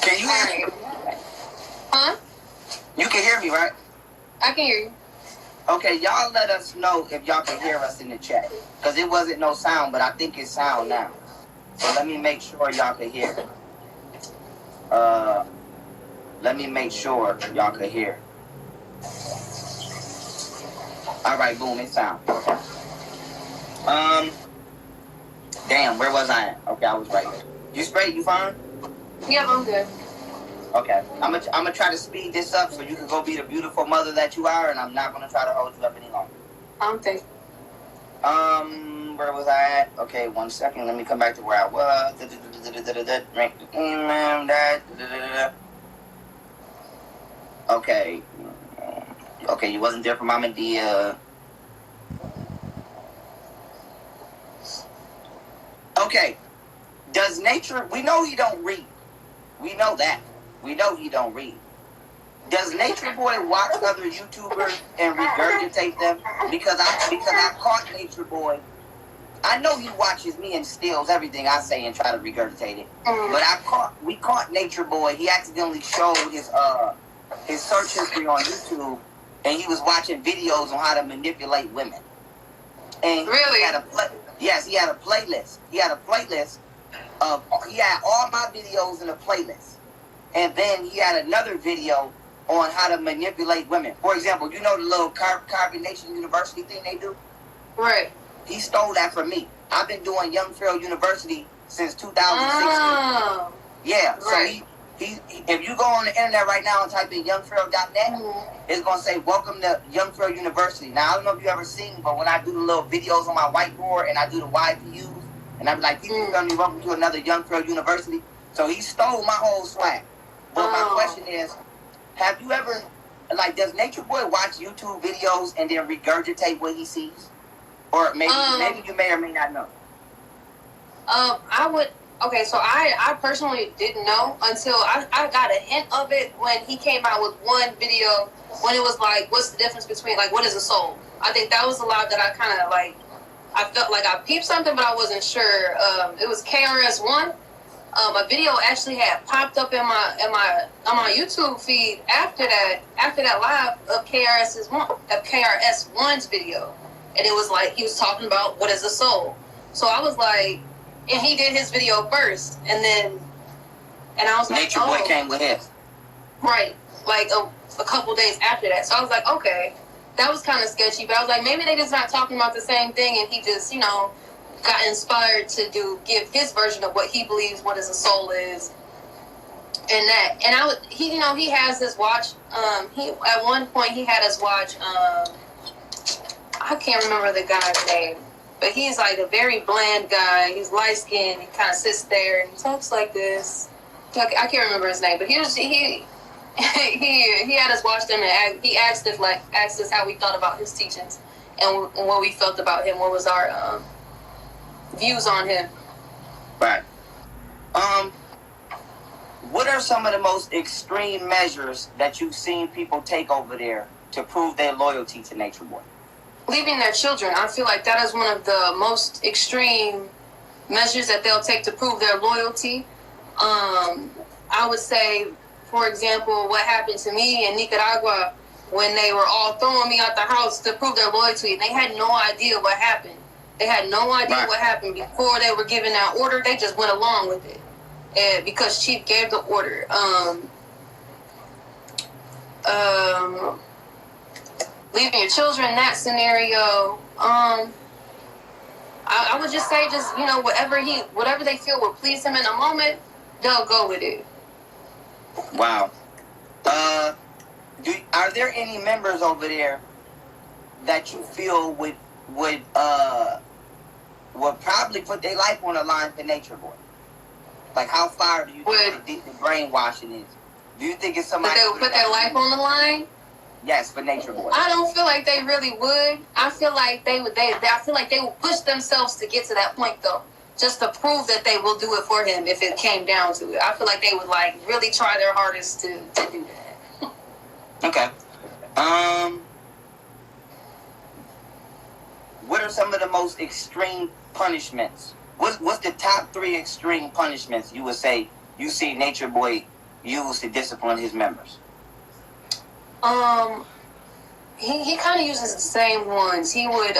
Can you hear me? Huh? You can hear me, right? I can hear you. Okay, y'all let us know if y'all can hear us in the chat. Because it wasn't no sound, but I think it's sound now. So let me make sure y'all can hear. Let me make sure y'all can hear. All right, boom, it's sound. Damn, where was I at? Okay, I was right here. You straight? You fine? Yeah, I'm good. Okay, I'm gonna try to speed this up so you can go be the beautiful mother that you are, and I'm not gonna try to hold you up any longer. Thanks. Where was I at? Okay, 1 second. Let me come back to where I was. Okay. Okay, you wasn't there for Mama Dia. Okay. Does nature... We know he don't read. We know that. We know he don't read. Does Nature Boy watch other YouTubers and regurgitate them? Because I caught Nature Boy. I know he watches me and steals everything I say and try to regurgitate it. But we caught Nature Boy. He accidentally showed his search history on YouTube, and he was watching videos on how to manipulate women. And really? He had a playlist. He had all my videos in a playlist. And then he had another video on how to manipulate women. For example, you know the little Carbonation University thing they do? Right. He stole that from me. I've been doing Young Pharoh University since 2016. Oh. Yeah, right. So he if you go on the internet right now and type in youngpharoh.net, it's going to say, welcome to Young Pharoh University. Now, I don't know if you ever seen, but when I do the little videos on my whiteboard and I do the YPUs, and I be like, people tell me, welcome to another Young Pharoh University. So he stole my whole swag. But my question is, have you ever, does Nature Boy watch YouTube videos and then regurgitate what he sees? Or maybe you may or may not know. Okay, so I personally didn't know until I got a hint of it when he came out with one video when it was like, what's the difference between, what is a soul? I think that was a lot that I kind of, I felt like I peeped something, but I wasn't sure. It was KRS-One. A video actually had popped up on my YouTube feed after that live of KRS-One's video, and it was like he was talking about what is a soul. So I was like, and he did his video first, and I was like, Nature Boy came with his. Right, a couple days after that. So I was like, okay, that was kind of sketchy, but I was like, maybe they just not talking about the same thing, and he just, got inspired to give his version of what he believes what is a soul is, and that. And he has his watch. He at one point he had us watch. I can't remember the guy's name, but he's like a very bland guy. He's light skinned. He kind of sits there and he talks like this. I can't remember his name, but he had us watch them, and he asked us how we thought about his teachings and what we felt about him. What was our views on him? Right. What are some of the most extreme measures that you've seen people take over there to prove their loyalty to Nature Boy? Leaving their children. I feel like that is one of the most extreme measures that they'll take to prove their loyalty. I would say, for example, what happened to me in Nicaragua when they were all throwing me out the house to prove their loyalty. They had no idea what happened. They had no idea what happened before they were given that order. They just went along with it, and because Chief gave the order. Leaving your children in that scenario, I would just say, whatever they feel will please him in a moment, they'll go with it. Wow. Are there any members over there that you feel would probably put their life on the line for Nature Boy? Like, how far do you think the brainwashing is? Do you think it's somebody that they would put their life on the line? Yes, for Nature Boy. I don't feel like they really would. I feel like they would. I feel like they would push themselves to get to that point, though, just to prove that they will do it for him if it came down to it. I feel like they would really try their hardest to do that. Okay. What are some of the most extreme punishments? What's the top 3 extreme punishments you would say you see Nature Boy use to discipline his members? He kind of uses the same ones. He would,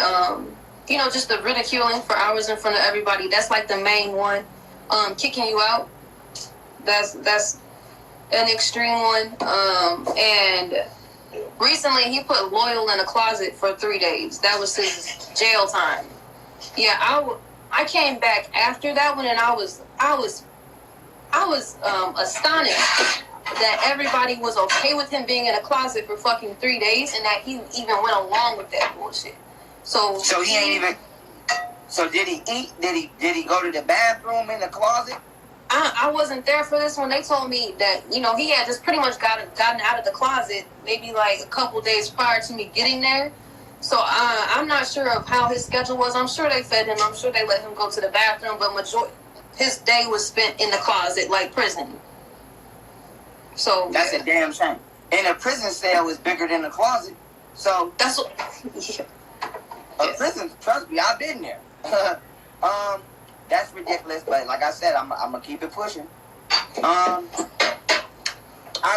just the ridiculing for hours in front of everybody. That's like the main one. Kicking you out. That's an extreme one. And recently he put Loyal in a closet for 3 days. That was his jail time. Yeah, I came back after that one, and I was astonished that everybody was okay with him being in a closet for fucking 3 days, and that he even went along with that bullshit. So he ain't even. So did he eat? Did he go to the bathroom in the closet? I wasn't there for this one. They told me that he had just pretty much gotten out of the closet maybe like a couple days prior to me getting there. So I'm not sure of how his schedule was. I'm sure they fed him. I'm sure they let him go to the bathroom, but his day was spent in the closet like prison. So that's a damn shame. And a prison cell is bigger than a closet. So that's what. Yeah. A prison, trust me, I've been there. That's ridiculous. But like I said, I'm gonna keep it pushing. Are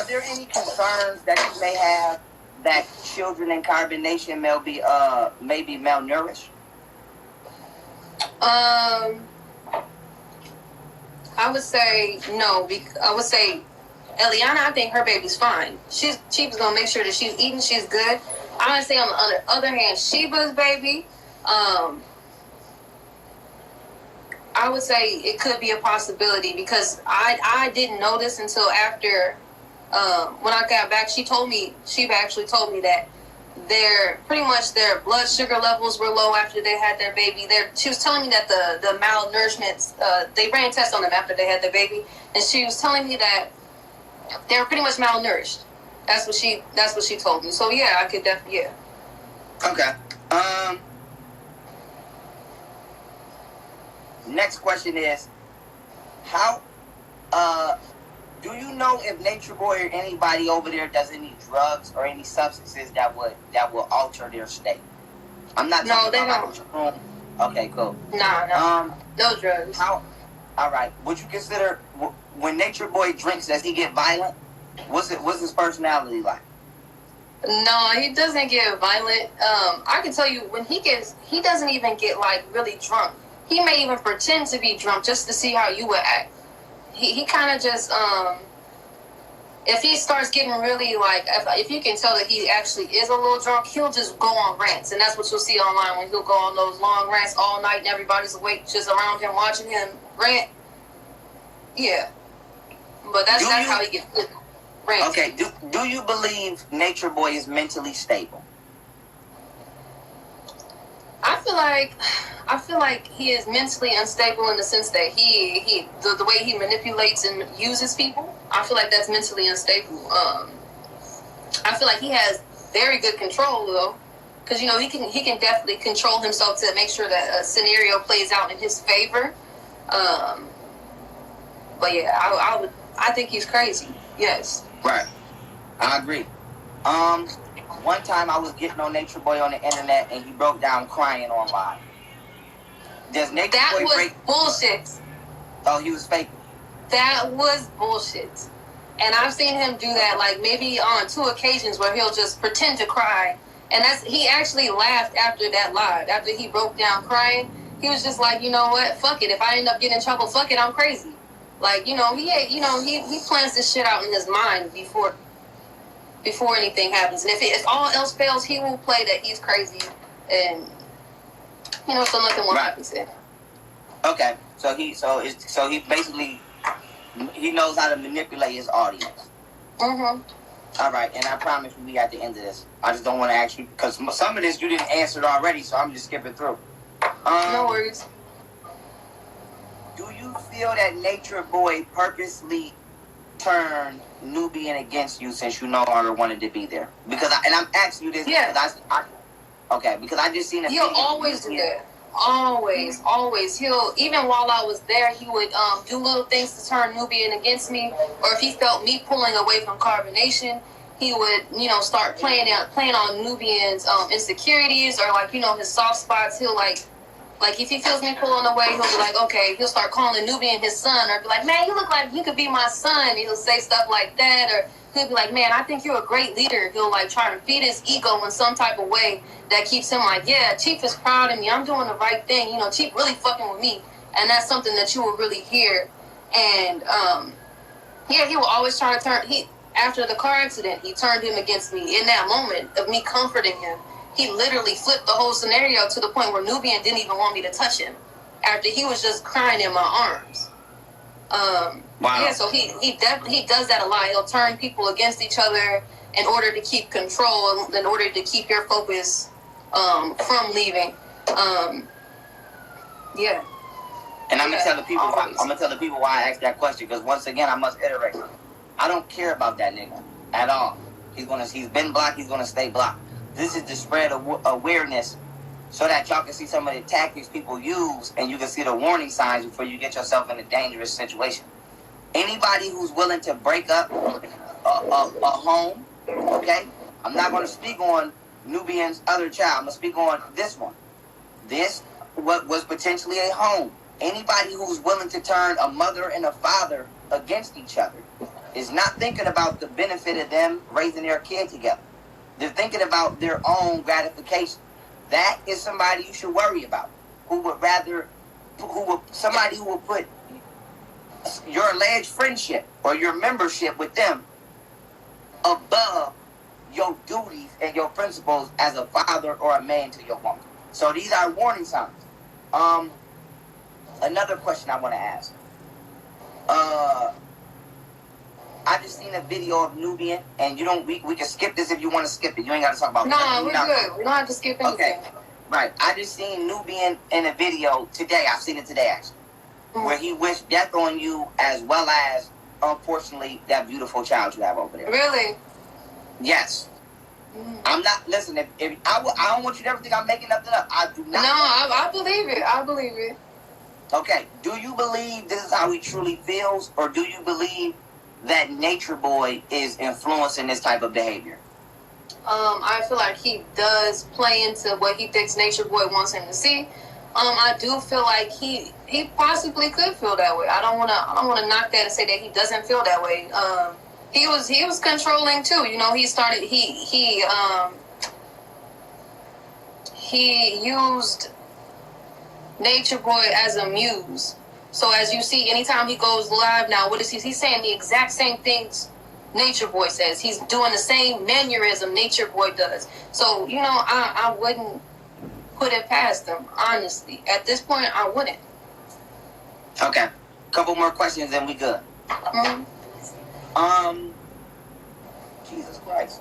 there any concerns that you may have that children in Carbon Nation may be malnourished? I would say no. I would say Eliana, I think her baby's fine. She's gonna make sure that she's eating, she's good. I would say on the other hand, Sheba's baby, I would say it could be a possibility because I didn't know this until after when I got back. Sheba actually told me that their blood sugar levels were low after they had their baby. She was telling me that the malnourishment, they ran tests on them after they had their baby, and she was telling me that they were pretty much malnourished. That's what she told me. So yeah, I could definitely, yeah. Okay. Next question is, how do you know if Nature Boy or anybody over there does any drugs or any substances that will alter their state? I'm not talking about don't. Okay, cool. No drugs. All right. Would you consider when Nature Boy drinks, does he get violent? What's his personality like? No, he doesn't get violent. I can tell you when he doesn't even get like really drunk. He may even pretend to be drunk just to see how you would act. He kind of just if he starts getting really like if you can tell that he actually is a little drunk, he'll just go on rants, and that's what you'll see online when he'll go on those long rants all night and everybody's awake just around him watching him rant. Yeah, but that's how he gets good. Rant. Okay, do you believe Nature Boy is mentally stable? I feel like he is mentally unstable in the sense that the way he manipulates and uses people. I feel like that's mentally unstable. I feel like he has very good control though, because he can definitely control himself to make sure that a scenario plays out in his favor. But yeah, I think he's crazy. Yes. Right. I agree. One time I was getting on Nature Boy on the internet and he broke down crying online. Does Nature Boy break? That was bullshit. Oh, he was faking. That was bullshit. And I've seen him do that like maybe on 2 occasions where he'll just pretend to cry. And he actually laughed after that live. After he broke down crying, he was just like, you know what? Fuck it. If I end up getting in trouble, fuck it. I'm crazy. Like, he plans this shit out in his mind before anything happens. And if all else fails, he will play that he's crazy, and so nothing will happen to him. Okay, so he basically he knows how to manipulate his audience. Mhm. All right, and I promise you, we at the end of this. I just don't want to ask you because some of this you didn't answer already, so I'm just skipping through. No worries. Do you feel that Nature Boy purposely turned Nubian against you since you no longer wanted to be there? Because I'm asking you this because because I just seen a He'll always do that. Always. He'll, even while I was there, he would do little things to turn Nubian against me. Or if he felt me pulling away from Carbonation, he would, start playing on Nubian's insecurities or his soft spots. He'll Like, if he feels me pulling away, he'll be like, okay, he'll start calling Nubian his son, or be like, man, you look like you could be my son. And he'll say stuff like that, or he'll be like, man, I think you're a great leader. He'll, like, try to feed his ego in some type of way that keeps him like, yeah, Chief is proud of me. I'm doing the right thing. You know, Chief really fucking with me. And that's something that you will really hear. And, yeah, he will always try to turn, after the car accident, he turned him against me. In that moment of me comforting him, he literally flipped the whole scenario to the point where Nubian didn't even want me to touch him after he was just crying in my arms. Wow. Yeah, so he does that a lot. He'll turn people against each other in order to keep control, in order to keep your focus from leaving. Yeah. And I'm gonna tell the people why. I'm gonna tell the people why I asked that question, because once again I must iterate. I don't care about that nigga at all. He's been blocked. He's gonna stay blocked. This is to spread awareness so that y'all can see some of the tactics people use, and you can see the warning signs before you get yourself in a dangerous situation. Anybody who's willing to break up a home, okay? I'm not going to speak on Nubian's other child. I'm going to speak on this one. This what was potentially a home. Anybody who's willing to turn a mother and a father against each other is not thinking about the benefit of them raising their kid together. They're thinking about their own gratification. That is somebody you should worry about. Somebody who will put your alleged friendship or your membership with them above your duties and your principles as a father or a man to your woman. So these are warning signs. Another question I want to ask. I just seen a video of Nubian, and we can skip this if you want to skip it. You ain't got to talk about it. No, we're good. We don't have to skip anything. Okay, right. I just seen Nubian in a video today. I've seen it today, actually, where he wished death on you as well as, unfortunately, that beautiful child you have over there. Really? Yes. I'm not, listen, if I don't want you to ever think I'm making nothing up. I do not. No, I believe it. I believe it. Okay, do you believe this is how he truly feels, or do you believe that Nature Boy is influencing this type of behavior? I feel like he does play into what he thinks Nature Boy wants him to see. I do feel like he possibly could feel that way. I don't wanna knock that and say that he doesn't feel that way. He was controlling too. You know, he used Nature Boy as a muse. So as you see, anytime he goes live now, what is he? He's saying the exact same things Nature Boy says. He's doing the same mannerism Nature Boy does. So, you know, I wouldn't put it past them, honestly. At this point, I wouldn't. Okay. Couple more questions and we good. Mm-hmm. Jesus Christ.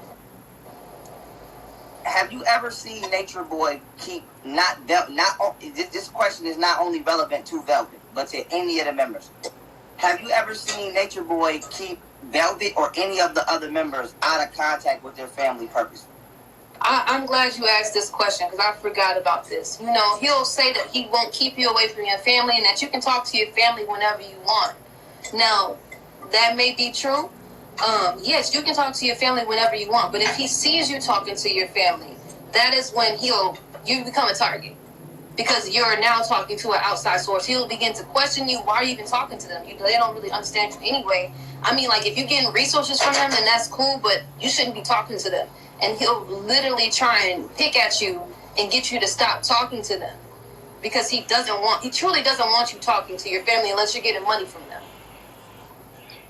Have you ever seen Nature Boy keep this question is not only relevant to Velvet, but to any of the members. Have you ever seen Nature Boy keep Velvet or any of the other members out of contact with their family purposely? I'm glad you asked this question because I forgot about this. You know, he'll say that he won't keep you away from your family and that you can talk to your family whenever you want. Now, that may be true. Yes, you can talk to your family whenever you want, but if he sees you talking to your family, that is when you become a target. Because you're now talking to an outside source. He'll begin to question you. Why are you even talking to them? They don't really understand you anyway. I mean, like, if you're getting resources from them, then that's cool, but you shouldn't be talking to them. And he'll literally try and pick at you and get you to stop talking to them. Because he truly doesn't want you talking to your family unless you're getting money from them.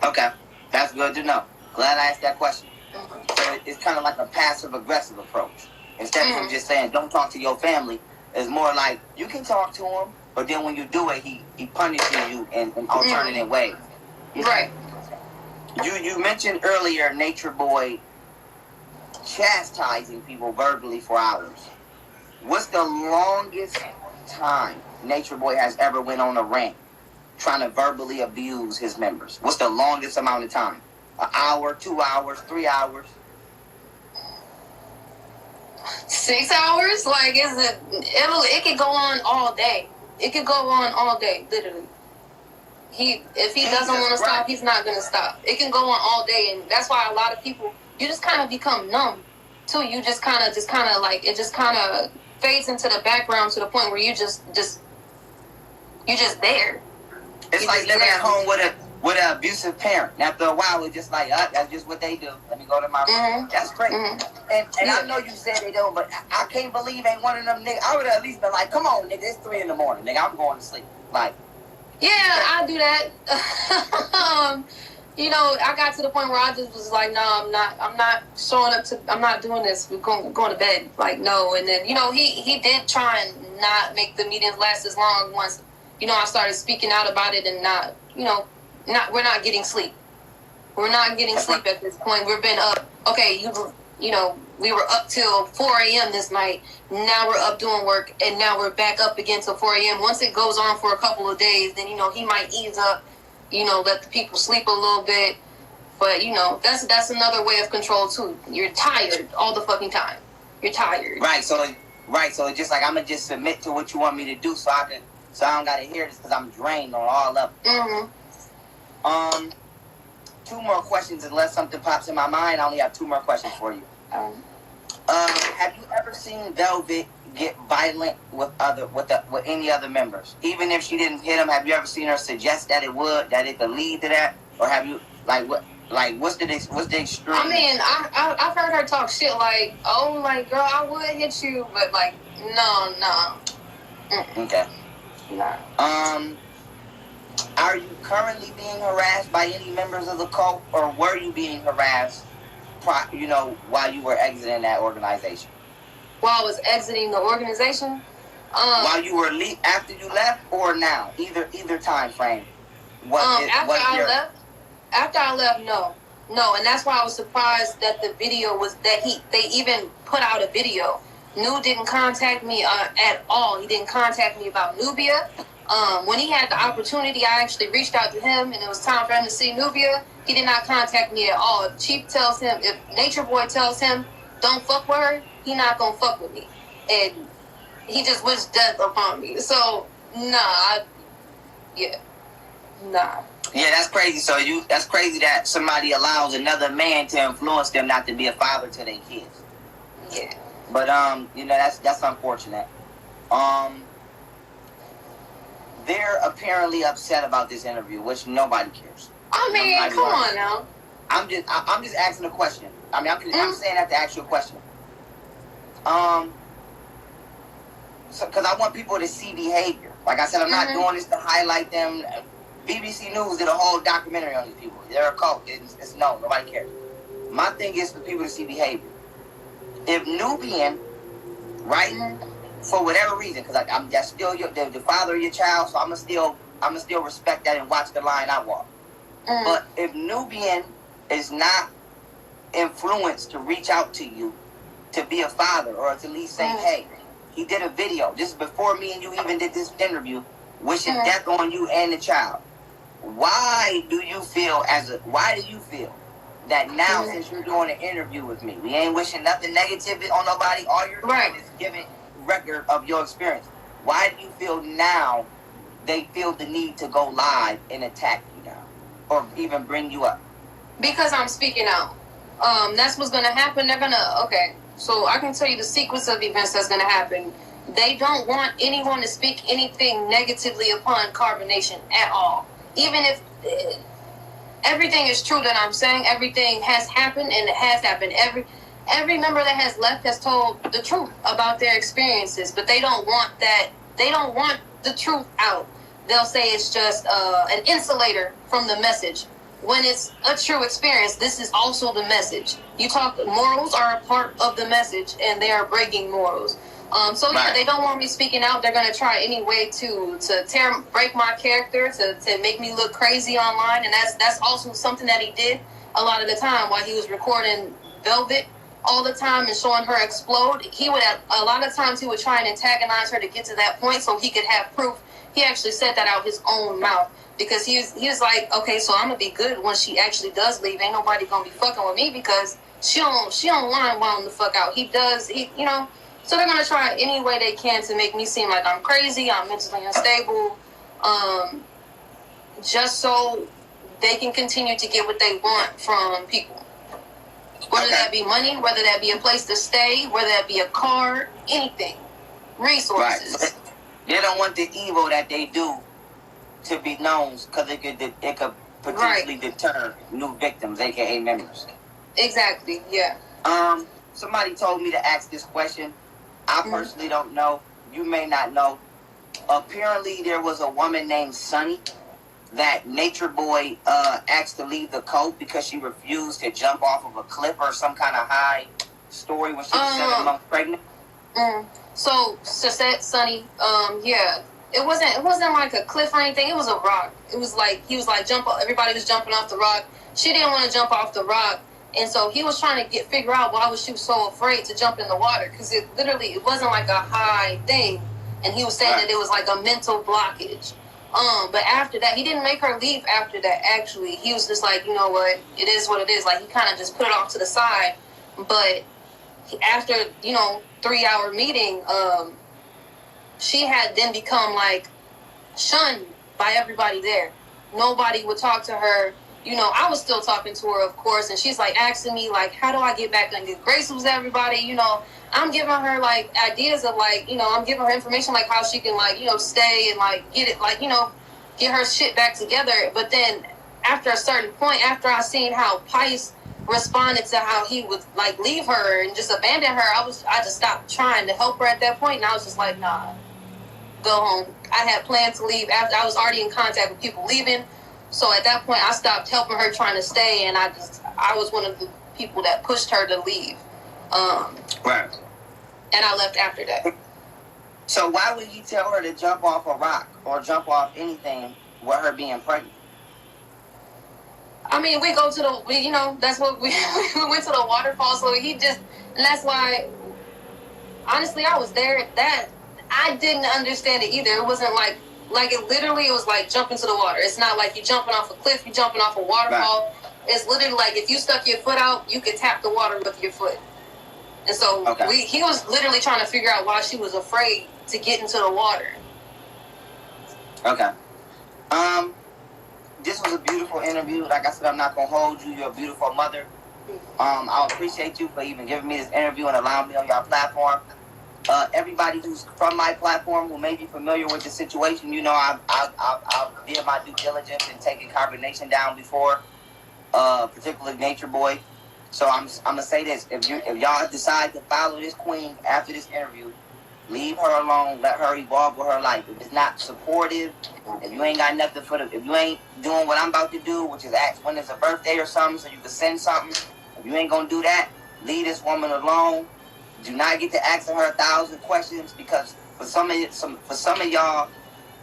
Okay. That's good to know. Glad I asked that question. Mm-hmm. So it's kind of like a passive-aggressive approch. Instead of him just saying, don't talk to your family, it's more like, you can talk to him, but then when you do it, he punishes you in alternative ways. Right. You mentioned earlier Nature Boy chastising people verbally for hours. What's the longest time Nature Boy has ever went on a rant trying to verbally abuse his members? What's the longest amount of time? An hour, 2 hours, 3 hours? 6 hours? Like, it could go on all day. It could go on all day, literally. If he doesn't want to stop, he's not going to stop. It can go on all day, and that's why a lot of people, you just kind of become numb, too. You just kind of like, it just kind of fades into the background to the point where you're just there. It's You're like just living there. at home with an abusive parent. And after a while, it's just like, that's just what they do. Let me go to my room. That's crazy. And Yeah. I know you said they don't, but I can't believe ain't one of them niggas. I would have at least been like, come on, nigga, it's 3 a.m, nigga, I'm going to sleep. Like, yeah, I do that. You know, I got to the point where I just was like, no, I'm not showing up to, I'm not doing this. We're going to bed. Like, no. And then, you know, he did try and not make the meetings last as long once, you know, I started speaking out about it and not, you know, we're not getting sleep. We're not getting sleep at this point. We've been up. Okay, you know, we were up till 4 a.m. this night. Now we're up doing work, and now we're back up again till 4 a.m. Once it goes on for a couple of days, then, you know, he might ease up, you know, let the people sleep a little bit. But, you know, that's another way of control, too. You're tired all the fucking time. You're tired. Right, so it's just like, I'm going to just submit to what you want me to do so I don't got to hear this because I'm drained on all of it. 2 more questions unless something pops in my mind. I only have 2 more questions for you. Have you ever seen Velvet get violent with any other members? Even if she didn't hit him, have you ever seen her suggest that it could lead to that? Or have you, what's the extreme? I mean, I've heard her talk shit like, oh, like, girl, I would hit you, but, like, no. Okay. Nah. Are you currently being harassed by any members of the cult, or were you being harassed, while you were exiting that organization? While I was exiting the organization? While you were after you left, or now? Either time frame. After I left, no, and that's why I was surprised that the video was they even put out a video. Nu didn't contact me at all. He didn't contact me about Nubia. When he had the opportunity, I actually reached out to him, and it was time for him to see Nubia. He did not contact me at all. If Chief tells him, if Nature Boy tells him, don't fuck with her, he not gonna fuck with me. And he just wished death upon me. So, nah. Yeah, that's crazy. So that's crazy that somebody allows another man to influence them not to be a father to their kids. Yeah. But, that's unfortunate. They're apparently upset about this interview, which nobody cares. I mean, come on now. I'm just asking a question. I mean, I'm saying that to ask you a question. Because I want people to see behavior. Like I said, I'm not doing this to highlight them. BBC News did a whole documentary on these people. They're a cult. It's known. Nobody cares. My thing is for people to see behavior. If Nubian, right, for whatever reason, because that's still the father of your child, so I'ma still respect that and watch the line I walk. But if Nubian is not influenced to reach out to you to be a father, or to at least say, hey, he did a video. This is before me and you even did this interview, wishing death on you and the child. Why do you feel that now, since you're doing an interview with me, we ain't wishing nothing negative on nobody, all you're doing is giving record of your experience. Why do you feel now they feel the need to go live and attack you now, or even bring you up? Because I'm speaking out. That's what's gonna happen. They're gonna so I can tell you the sequence of events that's gonna happen. They don't want anyone to speak anything negatively upon Carbonation at all. Even if everything is true that I'm saying, everything has happened, and it has happened. Every member that has left has told the truth about their experiences, but they don't want that. They don't want the truth out. They'll say it's just an insulator from the message. When it's a true experience, this is also the message. Morals are a part of the message, and they are breaking morals. They don't want me speaking out. They're going to try any way to break my character, to make me look crazy online, and that's also something that he did a lot of the time while he was recording Velvet all the time and showing her explode. A lot of times he would try and antagonize her to get to that point so he could have proof. He actually said that out his own mouth, because he was like, okay, so I'm gonna be good when she actually does leave. Ain't nobody gonna be fucking with me because she don't want him the fuck out. He does, So they're gonna try any way they can to make me seem like I'm crazy, I'm mentally unstable, just so they can continue to get what they want from people. Whether that be money, whether that be a place to stay, whether that be a car, anything. resources. Right. They don't want the evil that they do to be known because it could potentially deter new victims, aka members. Exactly. Yeah. Somebody told me to ask this question. I personally don't know. You may not know. Apparently, there was a woman named Sunny that Nature Boy asked to leave the cult because she refused to jump off of a cliff or some kind of high story when she was 7 months pregnant. So said Sunny, yeah. It wasn't like a cliff or anything. It was a rock. It was like he was like everybody was jumping off the rock. She didn't want to jump off the rock. And so he was trying to figure out why was she so afraid to jump in the water, because it wasn't like a high thing, and he was saying that it was like a mental blockage. But after that, he didn't make her leave. After that, actually, he was just like, you know what, it is what it is. Like he kind of just put it off to the side. But after 3-hour meeting, she had then become like shunned by everybody there. Nobody would talk to her. I was still talking to her, of course, and she's like asking me, like, how do I get back in good graces with everybody? I'm giving her like ideas of like, I'm giving her information like how she can like, stay and like get it, like, get her shit back together. But then after a certain point, after I seen how Pice responded to how he would like leave her and just abandon her, I just stopped trying to help her at that point, and I was just like, nah, go home. I had planned to leave after I was already in contact with people leaving. So at that point, I stopped helping her trying to stay, and I was one of the people that pushed her to leave. Right. And I left after that. So why would you tell her to jump off a rock or jump off anything with her being pregnant? I mean, we go to that's what we went to the waterfall. So and that's why, honestly, I was there. That I didn't understand it either. It wasn't like it was like jumping to the water. It's not like you're jumping off a cliff, you're jumping off a waterfall. Right. It's literally like if you stuck your foot out, you could tap the water with your foot. And so he was literally trying to figure out why she was afraid to get into the water. Okay. This was a beautiful interview. Like I said, I'm not going to hold you. You're a beautiful mother. I appreciate you for even giving me this interview and allowing me on your platform. Everybody who's from my platform who may be familiar with the situation, I've did my due diligence and taken carbonation down before, particularly Nature Boy. So I'm gonna say this: if y'all decide to follow this queen after this interview, leave her alone. Let her evolve with her life. If it's not supportive, if you ain't got nothing if you ain't doing what I'm about to do, which is ask when it's a birthday or something, so you can send something. If you ain't gonna do that, leave this woman alone. Do not get to asking her 1,000 questions, because for some of y'all,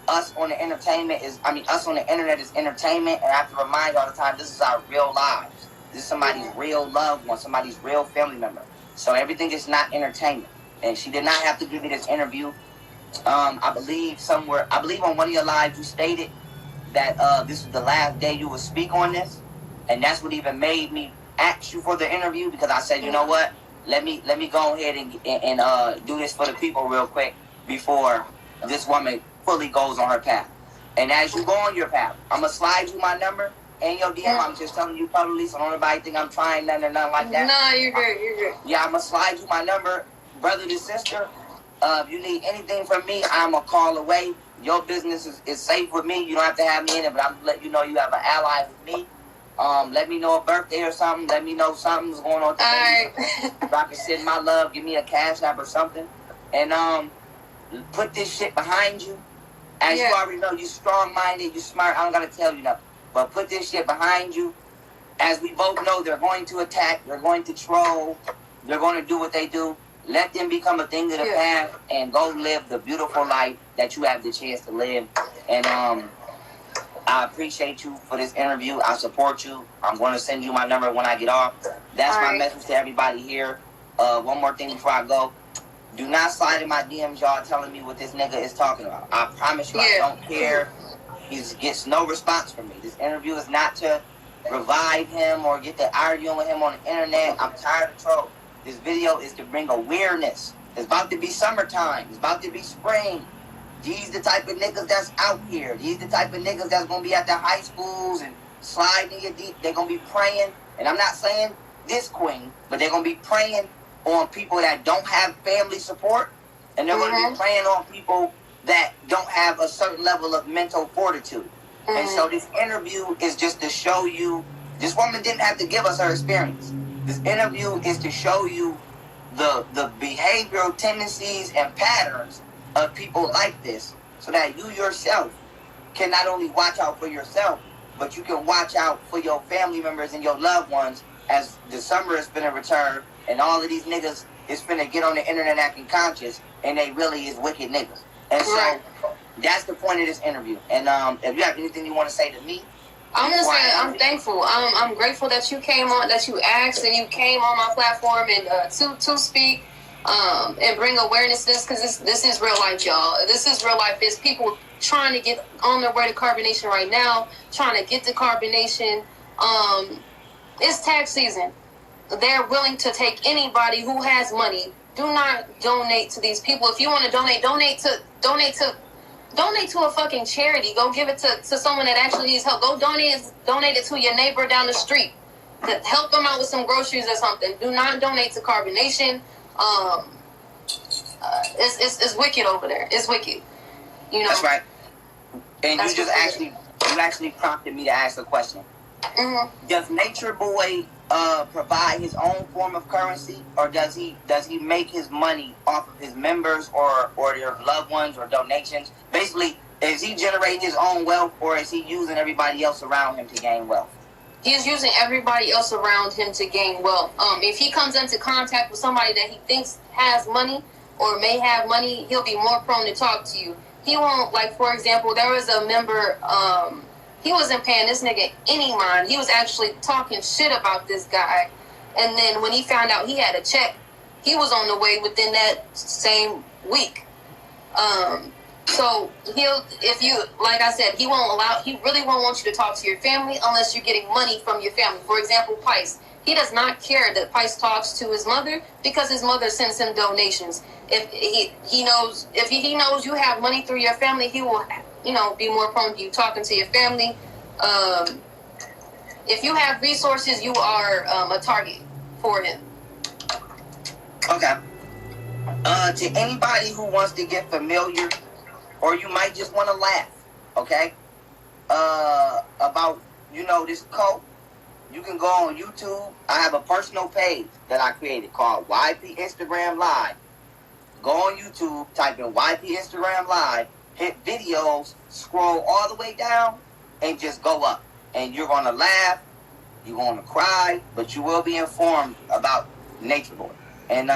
us on the internet is entertainment, and I have to remind y'all all the time, this is our real lives. This is somebody's real loved one, somebody's real family member. So everything is not entertainment. And she did not have to give me this interview. I believe on one of your lives you stated that this was the last day you would speak on this, and that's what even made me ask you for the interview, because I said, you know what? Let me go ahead and do this for the people real quick before this woman fully goes on her path. And as you go on your path, I'm going to slide you my number and your DM. I'm just telling you publicly, so don't nobody think I'm trying nothing or nothing like that. No, you're good. Yeah, I'm going to slide you my number, brother to sister. If you need anything from me, I'm a call away. Your business is safe with me. You don't have to have me in it, but I'm going to let you know you have an ally with me. Let me know a birthday or something. Let me know something's going on today. If I can send my love, give me a cash app or something. And put this shit behind you. As you already know, you strong-minded, you smart. I don't got to tell you nothing. But put this shit behind you. As we both know, they're going to attack. They're going to troll. They're going to do what they do. Let them become a thing of the past and go live the beautiful life that you have the chance to live. And I appreciate you for this interview. I support you. I'm going to send you my number when I get off. That's my message to everybody here. One more thing before I go. Do not slide in my DMs, y'all, telling me what this nigga is talking about. I promise you, I don't care. He gets no response from me. This interview is not to revive him or get to arguing with him on the internet. I'm tired of troll. This video is to bring awareness. It's about to be summertime. It's about to be spring. These the type of niggas that's out here. These the type of niggas that's going to be at the high schools and sliding in your deep. They're going to be praying. And I'm not saying this queen, but they're going to be praying on people that don't have family support. and they're going to be preying on people that don't have a certain level of mental fortitude. And so this interview is just to show you, this woman didn't have to give us her experience. This interview is to show you the behavioral tendencies and patterns of people like this, so that you yourself can not only watch out for yourself, but you can watch out for your family members and your loved ones, as the summer is finna return and all of these niggas is finna get on the internet acting conscious, and they really is wicked niggas. And so that's the point of this interview. And if you have anything you want to say to me, I'm just saying, I'm thankful. I'm grateful that you came on, that you asked, and you came on my platform and to speak and bring awareness to this, because this is real life, y'all. This is real life. There's people trying to get on their way to carbonation right now, trying to get to carbonation. It's tax season. They're willing to take anybody who has money. Do not donate to these people. If you want to donate to a fucking charity. Go give it to someone that actually needs help. Go donate it to your neighbor down the street. To help them out with some groceries or something. Do not donate to carbonation. It's wicked over there. It's wicked. You know. That's right. And you actually prompted me to ask a question. Mm-hmm. Does Nature Boy provide his own form of currency, or does he make his money off of his members or their loved ones or donations? Basically, is he generating his own wealth, or is he using everybody else around him to gain wealth? He's using everybody else around him to gain wealth. If he comes into contact with somebody that he thinks has money or may have money, he'll be more prone to talk to you. He won't, like, for example, there was a member, he wasn't paying this nigga any mind. He was actually talking shit about this guy. And then when he found out he had a check, he was on the way within that same week. So like I said, he really won't want you to talk to your family unless you're getting money from your family. For example, Pice. He does not care that Pice talks to his mother because his mother sends him donations. If he knows you have money through your family, he will, be more prone to you talking to your family. If you have resources, you are a target for him. Okay. To anybody who wants to get familiar, or you might just want to laugh, okay, about, this cult, you can go on YouTube. I have a personal page that I created called YP Instagram Live. Go on YouTube, type in YP Instagram Live, hit videos, scroll all the way down, and just go up. And you're going to laugh, you're going to cry, but you will be informed about Nature Boy. And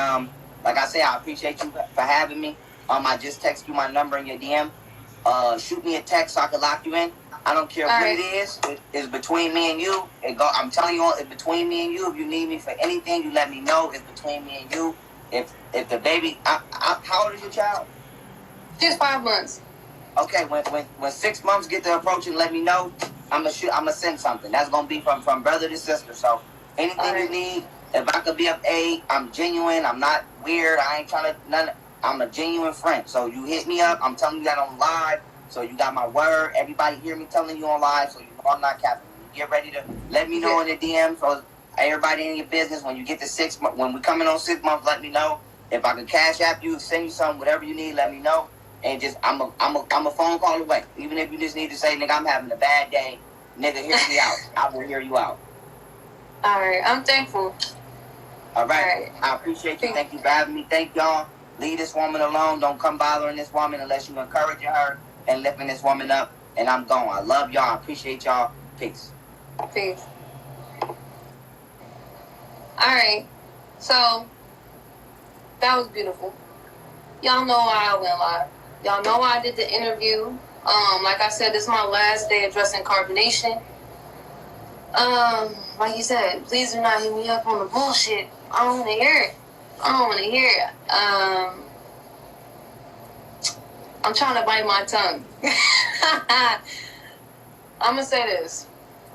like I say, I appreciate you for having me. I just text you my number in your DM. Shoot me a text so I can lock you in. I don't care what it is. It's between me and you. I'm telling you, it's between me and you. If you need me for anything, you let me know. It's between me and you. If the baby, how old is your child? Just 5 months. Okay, when 6 months get to approaching, let me know. I'ma send something. That's gonna be from brother to sister. So anything you need, if I could be of aid, I'm genuine. I'm not weird. I ain't trying to I'm a genuine friend. So you hit me up. I'm telling you that on live. So you got my word. Everybody hear me telling you on live. So you know I'm not capping. You get ready to let me know in the DM. So everybody in your business, when you get to 6 months, when we coming on 6 months, let me know. If I can cash app you, send you something, whatever you need, let me know. And just I'm a phone call away. Even if you just need to say, nigga, I'm having a bad day, nigga, hear me out. I will hear you out. All right, I'm thankful. All right. I appreciate you. Thank you for having me. Thank y'all. Leave this woman alone. Don't come bothering this woman unless you're encouraging her and lifting this woman up. And I'm gone. I love y'all. I appreciate y'all. Peace. Peace. All right. So that was beautiful. Y'all know why I went live. Y'all know why I did the interview. Like I said, this is my last day addressing carbonation. Like you said, please do not hit me up on the bullshit. I don't want to hear it. I'm trying to bite my tongue. I'm going to say this.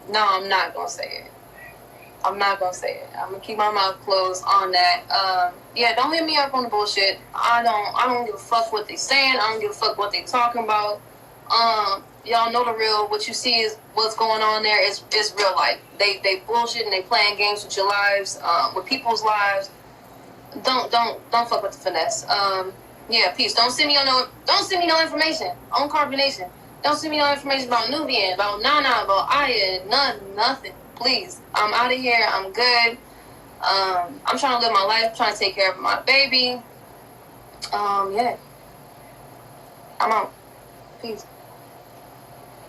No, I'm not going to say it. I'm not going to say it. I'm going to keep my mouth closed on that. Yeah, don't hit me up on the bullshit. I don't give a fuck what they saying. I don't give a fuck what they talking about. Y'all know the real. What you see is what's going on there is real life. They bullshit and they playing games with your lives, with people's lives. Don't fuck with the finesse. Yeah, peace. Don't send me no information on Carbonation. Don't send me no information about Nubian, about Nana, about Aya, nothing. Please. I'm out of here. I'm good. I'm trying to live my life, trying to take care of my baby. Yeah. I'm out. Peace.